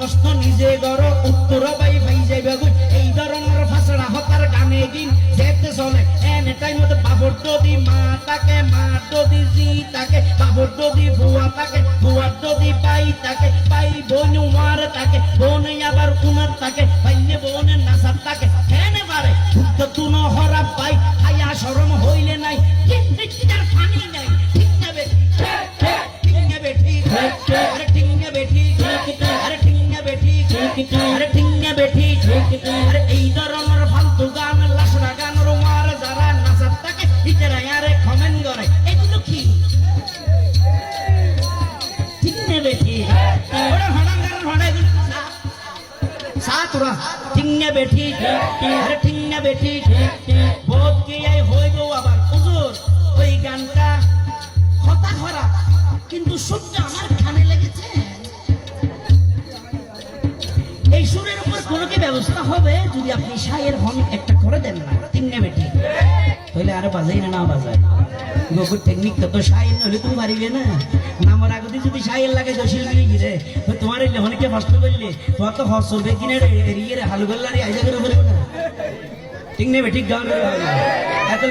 প্রশ্ন নিজে গড় উত্তর পাই পাই যাইবে গো এই ধরনের ফাসড়া হতার গানে গিন যেতে চলে এনে টাইম মতো বাবর যদি মা তাকে মা যদি জি তাকে বাবর যদি বুয়া তাকে বুয়া যদি পাই তাকে পাই বোন উমার তাকে বোন আবার উনার তাকে পাইলে বোনের নাসার তাকে এনে পারে শুদ্ধ তুনো হরা পাই হায়া শরম হইলে নাই ঠিক তার পানি নাই ঠিক নেবে ঠিক নেবে ঠিক আরে ঠিক নেবে ঠিক আরে ঠিক নেবে ঠিক আরে ঠিক নেবে ঠিক আরে এই ধরনের ফালতু গান লাশরা গান রোমার যারা নাচার তাকে ইতারা আরে কমেন্ট করে এগুলো কি ঠিক নেবে ঠিক ওরা হড়াং গান হড়াই সাতরা ঠিক নেবে ঠিক আরে ঠিক নেবে ঠিক বোধ কি এই হইব আবার হুজুর ওই গানটা হতা খারাপ কিন্তু সত্যি আমার কানে লেগেছে এই সুরের উপর কোনো কি ব্যবস্থা হবে যদি আপনি শায়ের হন একটা করে দেন না ঠিক নেবে ঠিক তাহলে আরো বাজাই না বাজায় গোকুর টেকনিক তো শায়ের নইলে তুমি পারিবে না নামার আগতে যদি শায়ের লাগে জসিল মিলি গিরে তোমার এই লেখনকে কষ্ট করলে তোমার তো হস চলবে কিনে এরিয়ে হালু গল্লারি আইজা করে বলবে না ঠিক নেবে ঠিক গান এত